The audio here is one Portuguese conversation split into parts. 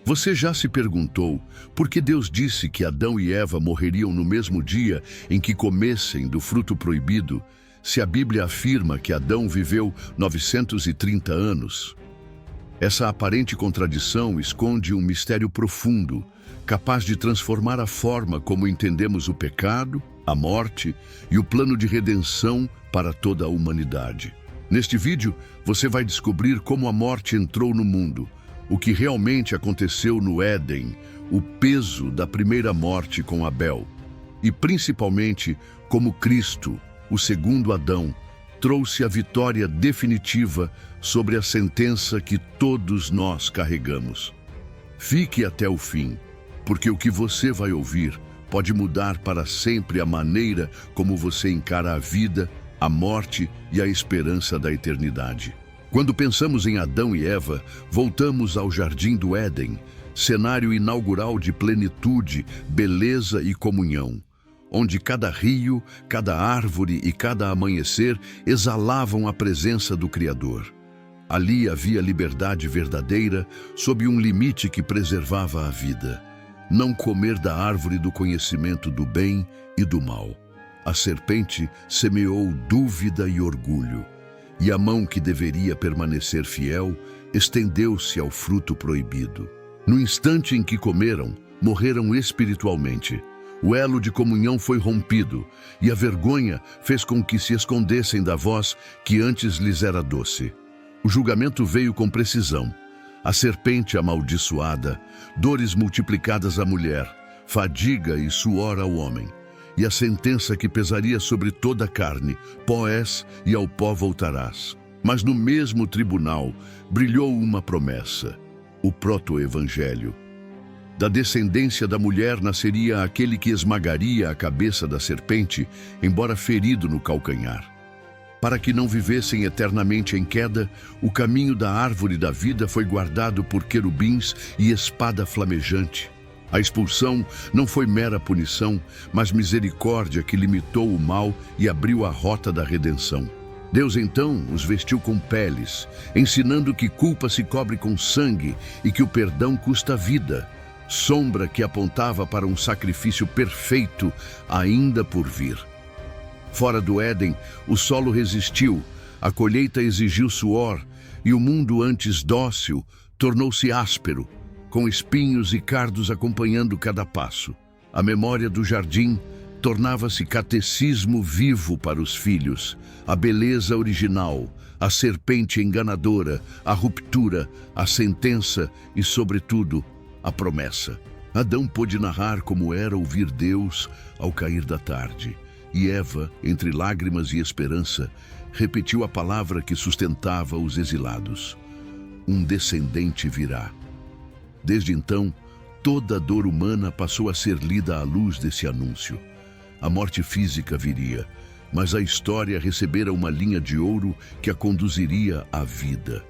Você já se perguntou por que Deus disse que Adão e Eva morreriam no mesmo dia em que comessem do fruto proibido, se a Bíblia afirma que Adão viveu 930 anos? Essa aparente contradição esconde um mistério profundo, capaz de transformar a forma como entendemos o pecado, a morte e o plano de redenção para toda a humanidade. Neste vídeo, você vai descobrir como a morte entrou no mundo, o que realmente aconteceu no Éden, o peso da primeira morte com Abel, e principalmente como Cristo, o segundo Adão, trouxe a vitória definitiva sobre a sentença que todos nós carregamos. Fique até o fim, porque o que você vai ouvir pode mudar para sempre a maneira como você encara a vida, a morte e a esperança da eternidade. Quando pensamos em Adão e Eva, voltamos ao Jardim do Éden, cenário inaugural de plenitude, beleza e comunhão, onde cada rio, cada árvore e cada amanhecer exalavam a presença do Criador. Ali havia liberdade verdadeira, sob um limite que preservava a vida: não comer da árvore do conhecimento do bem e do mal. A serpente semeou dúvida e orgulho, e a mão que deveria permanecer fiel estendeu-se ao fruto proibido. No instante em que comeram, morreram espiritualmente. O elo de comunhão foi rompido, e a vergonha fez com que se escondessem da voz que antes lhes era doce. O julgamento veio com precisão. A serpente amaldiçoada, dores multiplicadas à mulher, fadiga e suor ao homem. E a sentença que pesaria sobre toda a carne: pó és e ao pó voltarás. Mas no mesmo tribunal brilhou uma promessa: o proto-evangelho. Da descendência da mulher nasceria aquele que esmagaria a cabeça da serpente, embora ferido no calcanhar. Para que não vivessem eternamente em queda, o caminho da árvore da vida foi guardado por querubins e espada flamejante. A expulsão não foi mera punição, mas misericórdia que limitou o mal e abriu a rota da redenção. Deus então os vestiu com peles, ensinando que culpa se cobre com sangue e que o perdão custa vida, sombra que apontava para um sacrifício perfeito ainda por vir. Fora do Éden, o solo resistiu, a colheita exigiu suor, e o mundo antes dócil tornou-se áspero, com espinhos e cardos acompanhando cada passo. A memória do jardim tornava-se catecismo vivo para os filhos, a beleza original, a serpente enganadora, a ruptura, a sentença e, sobretudo, a promessa. Adão pôde narrar como era ouvir Deus ao cair da tarde, e Eva, entre lágrimas e esperança, repetiu a palavra que sustentava os exilados: um descendente virá. Desde então, toda a dor humana passou a ser lida à luz desse anúncio. A morte física viria, mas a história recebera uma linha de ouro que a conduziria à vida.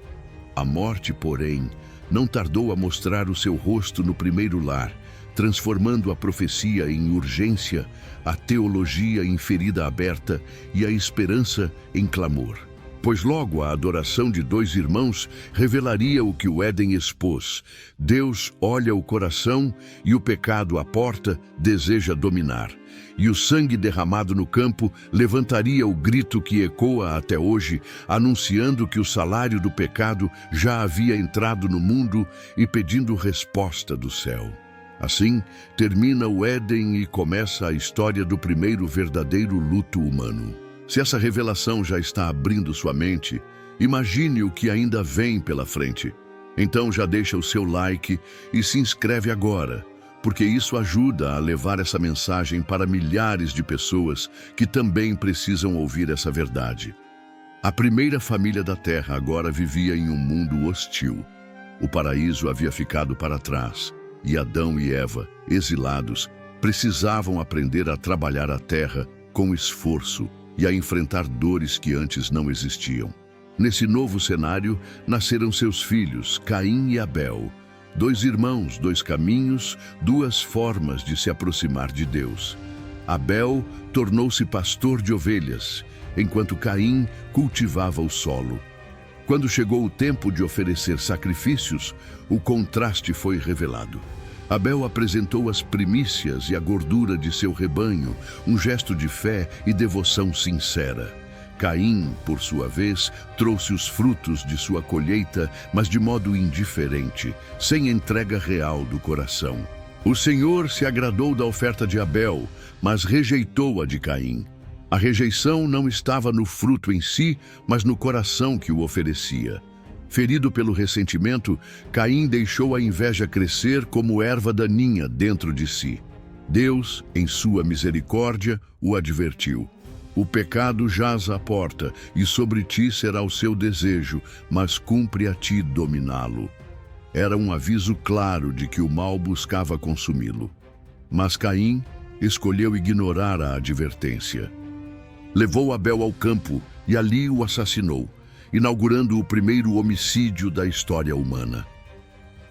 A morte, porém, não tardou a mostrar o seu rosto no primeiro lar, transformando a profecia em urgência, a teologia em ferida aberta e a esperança em clamor. Pois logo a adoração de dois irmãos revelaria o que o Éden expôs: Deus olha o coração e o pecado à porta deseja dominar. E o sangue derramado no campo levantaria o grito que ecoa até hoje, anunciando que o salário do pecado já havia entrado no mundo e pedindo resposta do céu. Assim, termina o Éden e começa a história do primeiro verdadeiro luto humano. Se essa revelação já está abrindo sua mente, imagine o que ainda vem pela frente. Então já deixa o seu like e se inscreve agora, porque isso ajuda a levar essa mensagem para milhares de pessoas que também precisam ouvir essa verdade. A primeira família da Terra agora vivia em um mundo hostil. O paraíso havia ficado para trás, e Adão e Eva, exilados, precisavam aprender a trabalhar a terra com esforço e a enfrentar dores que antes não existiam. Nesse novo cenário, nasceram seus filhos, Caim e Abel, dois irmãos, dois caminhos, duas formas de se aproximar de Deus. Abel tornou-se pastor de ovelhas, enquanto Caim cultivava o solo. Quando chegou o tempo de oferecer sacrifícios, o contraste foi revelado. Abel apresentou as primícias e a gordura de seu rebanho, um gesto de fé e devoção sincera. Caim, por sua vez, trouxe os frutos de sua colheita, mas de modo indiferente, sem entrega real do coração. O Senhor se agradou da oferta de Abel, mas rejeitou a de Caim. A rejeição não estava no fruto em si, mas no coração que o oferecia. Ferido pelo ressentimento, Caim deixou a inveja crescer como erva daninha dentro de si. Deus, em sua misericórdia, o advertiu. O pecado jaz à porta, e sobre ti será o seu desejo, mas cumpre a ti dominá-lo. Era um aviso claro de que o mal buscava consumi-lo. Mas Caim escolheu ignorar a advertência. Levou Abel ao campo e ali o assassinou, inaugurando o primeiro homicídio da história humana.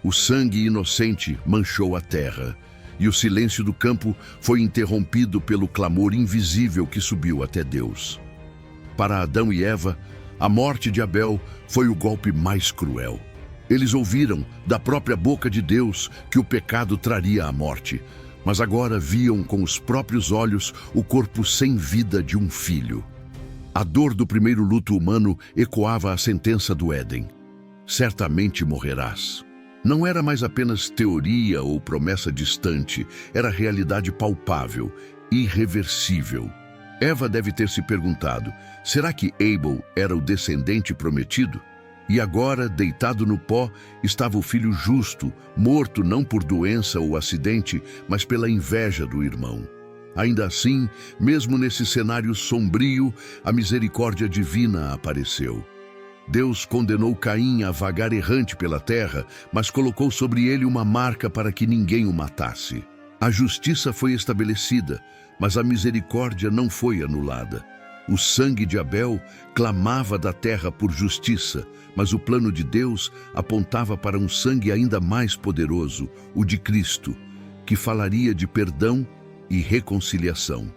O sangue inocente manchou a terra, e o silêncio do campo foi interrompido pelo clamor invisível que subiu até Deus. Para Adão e Eva, a morte de Abel foi o golpe mais cruel. Eles ouviram da própria boca de Deus que o pecado traria a morte, mas agora viam com os próprios olhos o corpo sem vida de um filho. A dor do primeiro luto humano ecoava a sentença do Éden. Certamente morrerás. Não era mais apenas teoria ou promessa distante, era realidade palpável, irreversível. Eva deve ter se perguntado, será que Abel era o descendente prometido? E agora, deitado no pó, estava o filho justo, morto não por doença ou acidente, mas pela inveja do irmão. Ainda assim, mesmo nesse cenário sombrio, a misericórdia divina apareceu. Deus condenou Caim a vagar errante pela terra, mas colocou sobre ele uma marca para que ninguém o matasse. A justiça foi estabelecida, mas a misericórdia não foi anulada. O sangue de Abel clamava da terra por justiça, mas o plano de Deus apontava para um sangue ainda mais poderoso, o de Cristo, que falaria de perdão e reconciliação.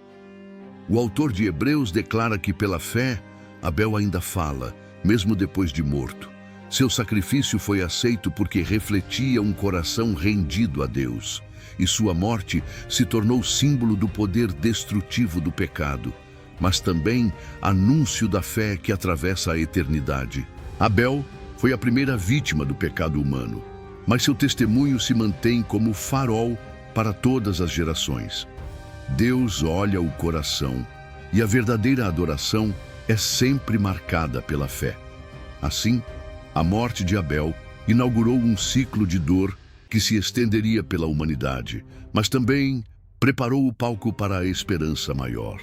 O autor de Hebreus declara que pela fé, Abel ainda fala, mesmo depois de morto. Seu sacrifício foi aceito porque refletia um coração rendido a Deus, e sua morte se tornou símbolo do poder destrutivo do pecado, mas também anúncio da fé que atravessa a eternidade. Abel foi a primeira vítima do pecado humano, mas seu testemunho se mantém como farol para todas as gerações. Deus olha o coração, e a verdadeira adoração é sempre marcada pela fé. Assim, a morte de Abel inaugurou um ciclo de dor que se estenderia pela humanidade, mas também preparou o palco para a esperança maior.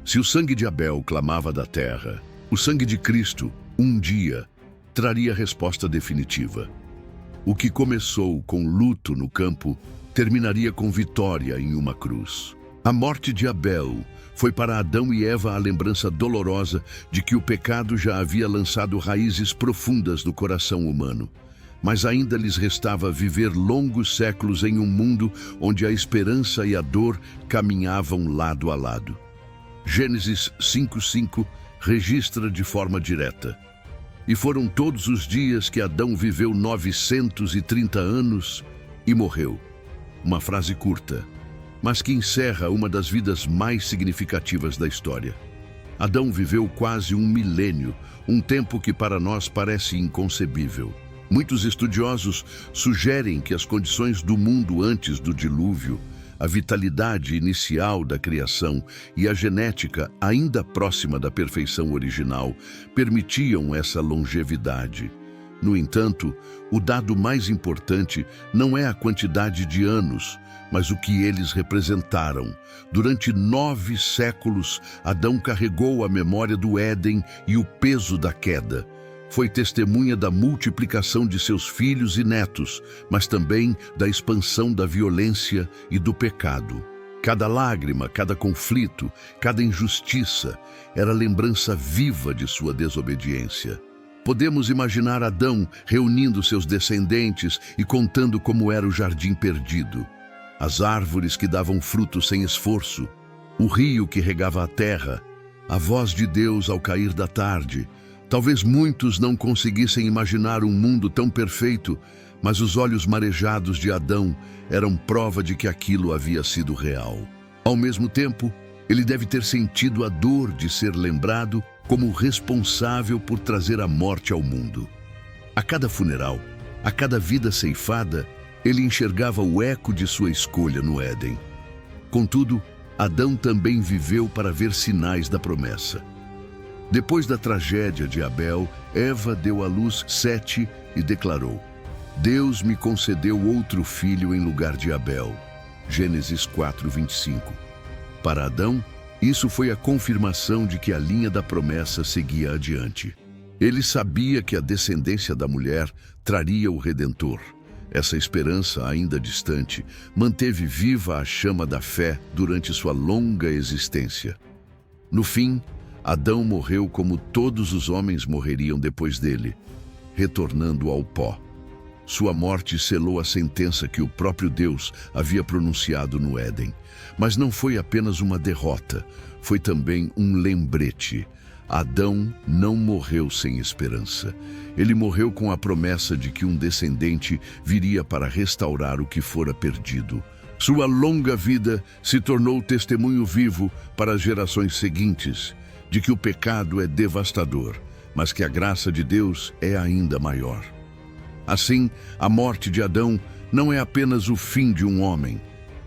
Se o sangue de Abel clamava da terra, o sangue de Cristo, um dia, traria resposta definitiva. O que começou com luto no campo, terminaria com vitória em uma cruz. A morte de Abel foi para Adão e Eva a lembrança dolorosa de que o pecado já havia lançado raízes profundas no coração humano. Mas ainda lhes restava viver longos séculos em um mundo onde a esperança e a dor caminhavam lado a lado. Gênesis 5:5 registra de forma direta. E foram todos os dias que Adão viveu 930 anos e morreu. Uma frase curta, mas que encerra uma das vidas mais significativas da história. Adão viveu quase 1 milênio, um tempo que para nós parece inconcebível. Muitos estudiosos sugerem que as condições do mundo antes do dilúvio, a vitalidade inicial da criação e a genética ainda próxima da perfeição original permitiam essa longevidade. No entanto, o dado mais importante não é a quantidade de anos, mas o que eles representaram. Durante 9 séculos, Adão carregou a memória do Éden e o peso da queda. Foi testemunha da multiplicação de seus filhos e netos, mas também da expansão da violência e do pecado. Cada lágrima, cada conflito, cada injustiça era lembrança viva de sua desobediência. Podemos imaginar Adão reunindo seus descendentes e contando como era o jardim perdido. As árvores que davam fruto sem esforço, o rio que regava a terra, a voz de Deus ao cair da tarde, Talvez muitos não conseguissem imaginar um mundo tão perfeito, mas os olhos marejados de Adão eram prova de que aquilo havia sido real. Ao mesmo tempo, ele deve ter sentido a dor de ser lembrado como responsável por trazer a morte ao mundo. A cada funeral, a cada vida ceifada, ele enxergava o eco de sua escolha no Éden. Contudo, Adão também viveu para ver sinais da promessa. Depois da tragédia de Abel, Eva deu à luz Sete e declarou: Deus me concedeu outro filho em lugar de Abel. Gênesis 4:25. Para Adão, isso foi a confirmação de que a linha da promessa seguia adiante. Ele sabia que a descendência da mulher traria o Redentor. Essa esperança, ainda distante, manteve viva a chama da fé durante sua longa existência. No fim, Adão morreu como todos os homens morreriam depois dele, retornando ao pó. Sua morte selou a sentença que o próprio Deus havia pronunciado no Éden. Mas não foi apenas uma derrota, foi também um lembrete. Adão não morreu sem esperança. Ele morreu com a promessa de que um descendente viria para restaurar o que fora perdido. Sua longa vida se tornou testemunho vivo para as gerações seguintes, de que o pecado é devastador, mas que a graça de Deus é ainda maior. Assim, a morte de Adão não é apenas o fim de um homem,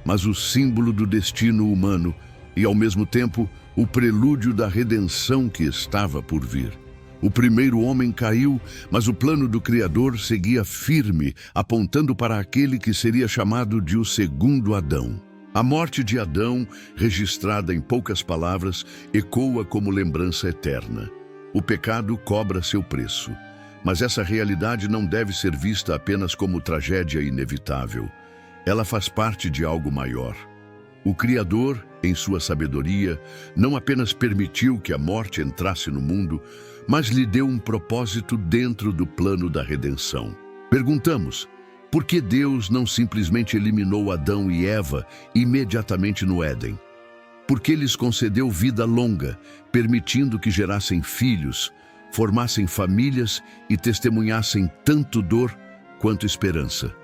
mas o símbolo do destino humano e, ao mesmo tempo, o prelúdio da redenção que estava por vir. O primeiro homem caiu, mas o plano do Criador seguia firme, apontando para aquele que seria chamado de o segundo Adão. A morte de Adão, registrada em poucas palavras, ecoa como lembrança eterna. O pecado cobra seu preço, mas essa realidade não deve ser vista apenas como tragédia inevitável. Ela faz parte de algo maior. O Criador, em sua sabedoria, não apenas permitiu que a morte entrasse no mundo, mas lhe deu um propósito dentro do plano da redenção. Perguntamos: por que Deus não simplesmente eliminou Adão e Eva imediatamente no Éden? Por que lhes concedeu vida longa, permitindo que gerassem filhos, formassem famílias e testemunhassem tanto dor quanto esperança?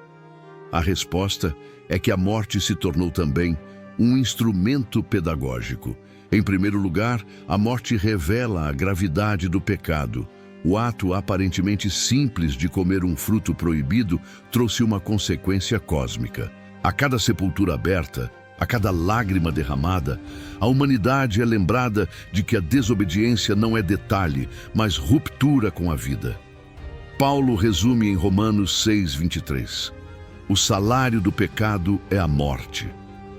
A resposta é que a morte se tornou também um instrumento pedagógico. Em primeiro lugar, a morte revela a gravidade do pecado. O ato aparentemente simples de comer um fruto proibido trouxe uma consequência cósmica. A cada sepultura aberta, a cada lágrima derramada, a humanidade é lembrada de que a desobediência não é detalhe, mas ruptura com a vida. Paulo resume em Romanos 6:23. O salário do pecado é a morte.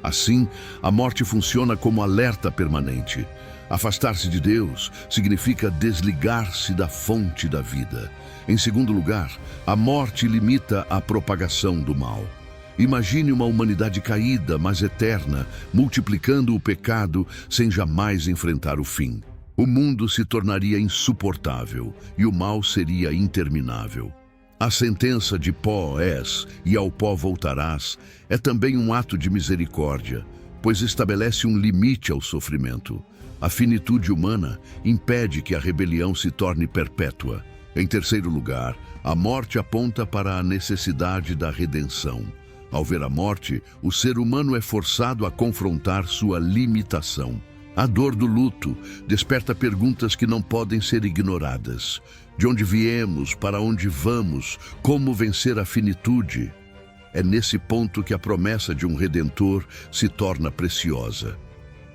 Assim, a morte funciona como alerta permanente. Afastar-se de Deus significa desligar-se da fonte da vida. Em segundo lugar, a morte limita a propagação do mal. Imagine uma humanidade caída, mas eterna, multiplicando o pecado sem jamais enfrentar o fim. O mundo se tornaria insuportável e o mal seria interminável. A sentença de pó és e ao pó voltarás é também um ato de misericórdia, pois estabelece um limite ao sofrimento. A finitude humana impede que a rebelião se torne perpétua. Em terceiro lugar, a morte aponta para a necessidade da redenção. Ao ver a morte, o ser humano é forçado a confrontar sua limitação. A dor do luto desperta perguntas que não podem ser ignoradas. De onde viemos, para onde vamos, como vencer a finitude? É nesse ponto que a promessa de um Redentor se torna preciosa.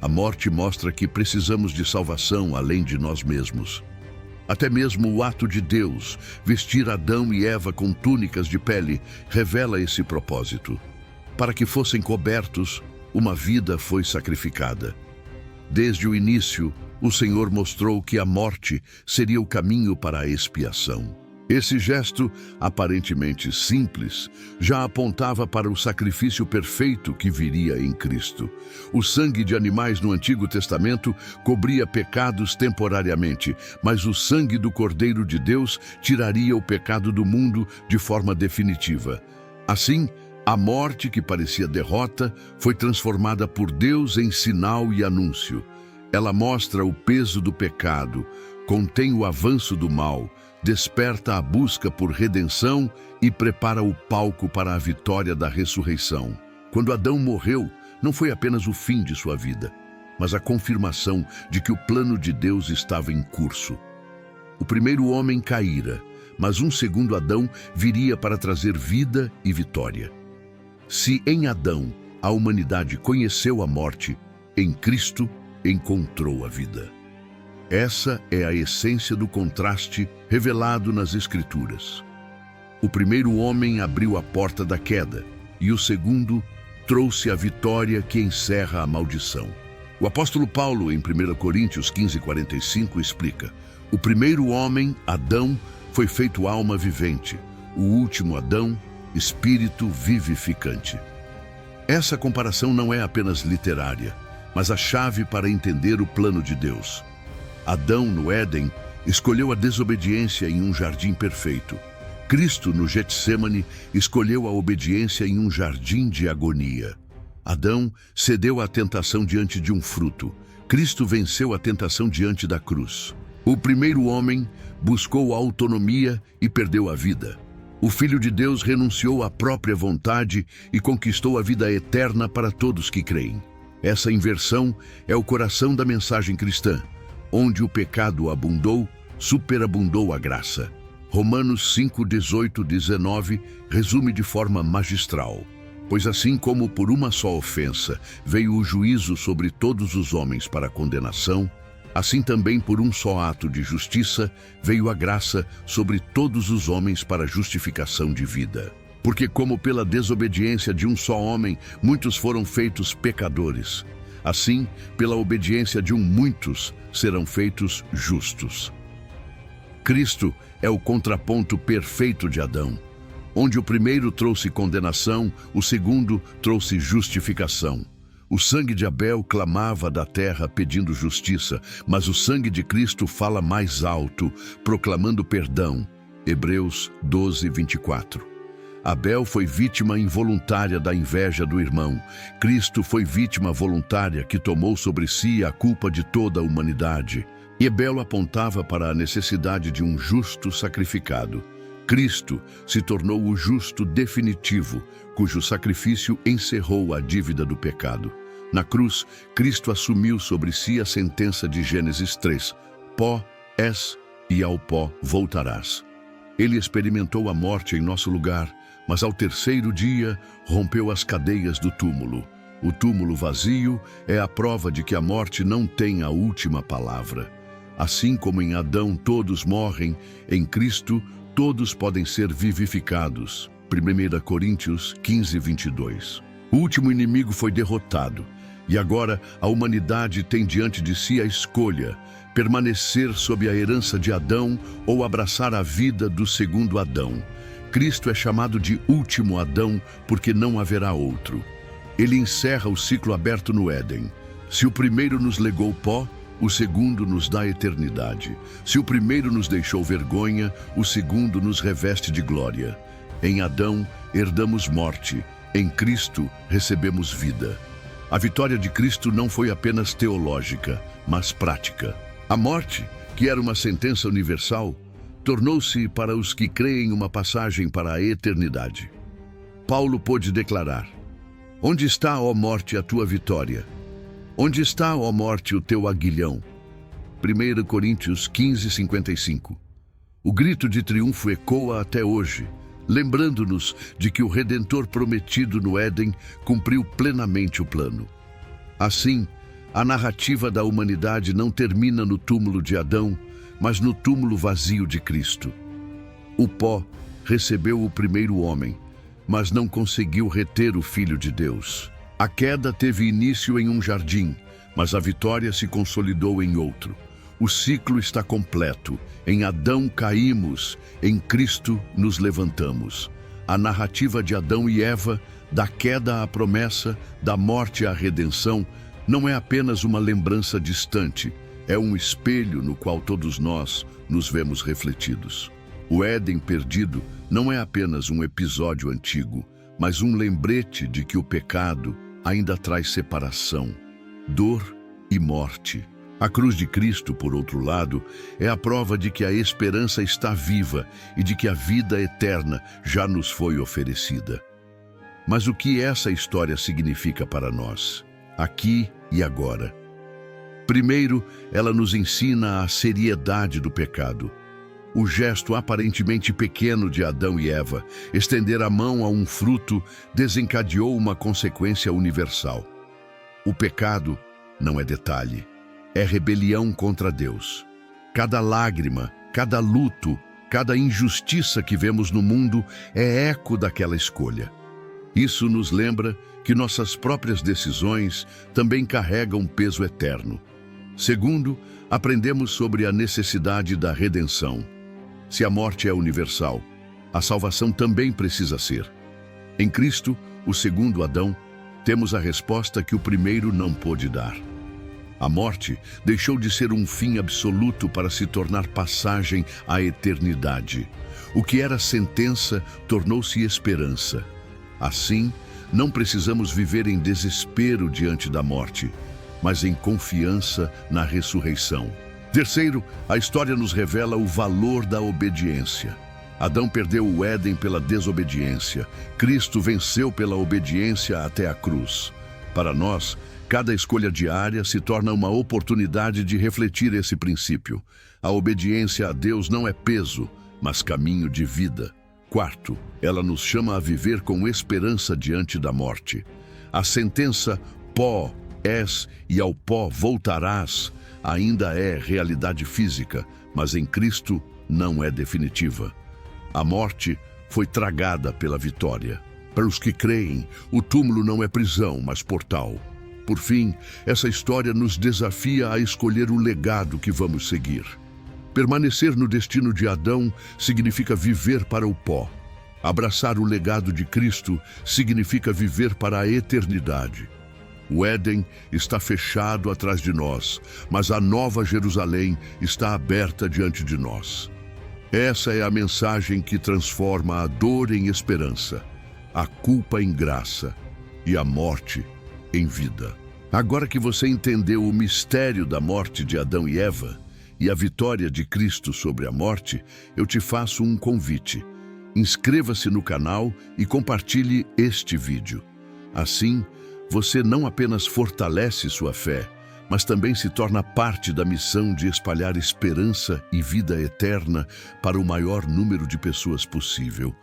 A morte mostra que precisamos de salvação além de nós mesmos. Até mesmo o ato de Deus, vestir Adão e Eva com túnicas de pele, revela esse propósito. Para que fossem cobertos, uma vida foi sacrificada. Desde o início, o Senhor mostrou que a morte seria o caminho para a expiação. Esse gesto, aparentemente simples, já apontava para o sacrifício perfeito que viria em Cristo. O sangue de animais no Antigo Testamento cobria pecados temporariamente, mas o sangue do Cordeiro de Deus tiraria o pecado do mundo de forma definitiva. Assim, a morte, que parecia derrota, foi transformada por Deus em sinal e anúncio. Ela mostra o peso do pecado, contém o avanço do mal, desperta a busca por redenção e prepara o palco para a vitória da ressurreição. Quando Adão morreu, não foi apenas o fim de sua vida, mas a confirmação de que o plano de Deus estava em curso. O primeiro homem caíra, mas um segundo Adão viria para trazer vida e vitória. Se em Adão a humanidade conheceu a morte, em Cristo encontrou a vida. Essa é a essência do contraste revelado nas Escrituras. O primeiro homem abriu a porta da queda, e o segundo trouxe a vitória que encerra a maldição. O apóstolo Paulo, em 1 Coríntios 15:45, explica: o primeiro homem, Adão, foi feito alma vivente, o último Adão, espírito vivificante. Essa comparação não é apenas literária, mas a chave para entender o plano de Deus. Adão, no Éden, escolheu a desobediência em um jardim perfeito. Cristo, no Getsêmani, escolheu a obediência em um jardim de agonia. Adão cedeu à tentação diante de um fruto. Cristo venceu a tentação diante da cruz. O primeiro homem buscou a autonomia e perdeu a vida. O Filho de Deus renunciou à própria vontade e conquistou a vida eterna para todos que creem. Essa inversão é o coração da mensagem cristã. Onde o pecado abundou, superabundou a graça. Romanos 5:18-19 resume de forma magistral: pois assim como por uma só ofensa veio o juízo sobre todos os homens para condenação, assim também por um só ato de justiça veio a graça sobre todos os homens para justificação de vida. Porque como pela desobediência de um só homem muitos foram feitos pecadores, assim pela obediência de muitos serão feitos justos. Cristo é o contraponto perfeito de Adão. Onde o primeiro trouxe condenação, o segundo trouxe justificação. O sangue de Abel clamava da terra pedindo justiça, mas o sangue de Cristo fala mais alto, proclamando perdão. Hebreus 12:24. Abel foi vítima involuntária da inveja do irmão. Cristo foi vítima voluntária que tomou sobre si a culpa de toda a humanidade. E Abel apontava para a necessidade de um justo sacrificado. Cristo se tornou o justo definitivo, cujo sacrifício encerrou a dívida do pecado. Na cruz, Cristo assumiu sobre si a sentença de Gênesis 3: pó és e ao pó voltarás. Ele experimentou a morte em nosso lugar, mas ao terceiro dia rompeu as cadeias do túmulo. O túmulo vazio é a prova de que a morte não tem a última palavra. Assim como em Adão todos morrem, em Cristo todos podem ser vivificados. 1 Coríntios 15:22. O último inimigo foi derrotado, e agora a humanidade tem diante de si a escolha: permanecer sob a herança de Adão ou abraçar a vida do segundo Adão. Cristo é chamado de último Adão porque não haverá outro. Ele encerra o ciclo aberto no Éden. Se o primeiro nos legou pó, o segundo nos dá eternidade. Se o primeiro nos deixou vergonha, o segundo nos reveste de glória. Em Adão, herdamos morte. Em Cristo, recebemos vida. A vitória de Cristo não foi apenas teológica, mas prática. A morte, que era uma sentença universal, tornou-se para os que creem uma passagem para a eternidade. Paulo pôde declarar: onde está, ó morte, a tua vitória? Onde está, ó morte, o teu aguilhão? 1 Coríntios 15:55. O grito de triunfo ecoa até hoje, lembrando-nos de que o Redentor prometido no Éden cumpriu plenamente o plano. Assim, a narrativa da humanidade não termina no túmulo de Adão, mas no túmulo vazio de Cristo. O pó recebeu o primeiro homem, mas não conseguiu reter o Filho de Deus. A queda teve início em um jardim, mas a vitória se consolidou em outro. O ciclo está completo. Em Adão caímos, em Cristo nos levantamos. A narrativa de Adão e Eva, da queda à promessa, da morte à redenção, não é apenas uma lembrança distante, é um espelho no qual todos nós nos vemos refletidos. O Éden perdido não é apenas um episódio antigo, mas um lembrete de que o pecado ainda traz separação, dor e morte. A cruz de Cristo, por outro lado, é a prova de que a esperança está viva e de que a vida eterna já nos foi oferecida. Mas o que essa história significa para nós, aqui e agora? Primeiro, ela nos ensina a seriedade do pecado. O gesto aparentemente pequeno de Adão e Eva, estender a mão a um fruto, desencadeou uma consequência universal. O pecado não é detalhe, é rebelião contra Deus. Cada lágrima, cada luto, cada injustiça que vemos no mundo é eco daquela escolha. Isso nos lembra que nossas próprias decisões também carregam peso eterno. Segundo, aprendemos sobre a necessidade da redenção. Se a morte é universal, a salvação também precisa ser. Em Cristo, o segundo Adão, temos a resposta que o primeiro não pôde dar. A morte deixou de ser um fim absoluto para se tornar passagem à eternidade. O que era sentença tornou-se esperança. Assim, não precisamos viver em desespero diante da morte, mas em confiança na ressurreição. Terceiro, a história nos revela o valor da obediência. Adão perdeu o Éden pela desobediência. Cristo venceu pela obediência até a cruz. Para nós, cada escolha diária se torna uma oportunidade de refletir esse princípio. A obediência a Deus não é peso, mas caminho de vida. Quarto, ela nos chama a viver com esperança diante da morte. A sentença pó és e ao pó voltarás ainda é realidade física, mas em Cristo não é definitiva. A morte foi tragada pela vitória. Para os que creem, o túmulo não é prisão, mas portal. Por fim, essa história nos desafia a escolher o legado que vamos seguir. Permanecer no destino de Adão significa viver para o pó. Abraçar o legado de Cristo significa viver para a eternidade. O Éden está fechado atrás de nós, mas a nova Jerusalém está aberta diante de nós. Essa é a mensagem que transforma a dor em esperança, a culpa em graça e a morte em vida. Agora que você entendeu o mistério da morte de Adão e Eva e a vitória de Cristo sobre a morte, eu te faço um convite. Inscreva-se no canal e compartilhe este vídeo. Assim, você não apenas fortalece sua fé, mas também se torna parte da missão de espalhar esperança e vida eterna para o maior número de pessoas possível.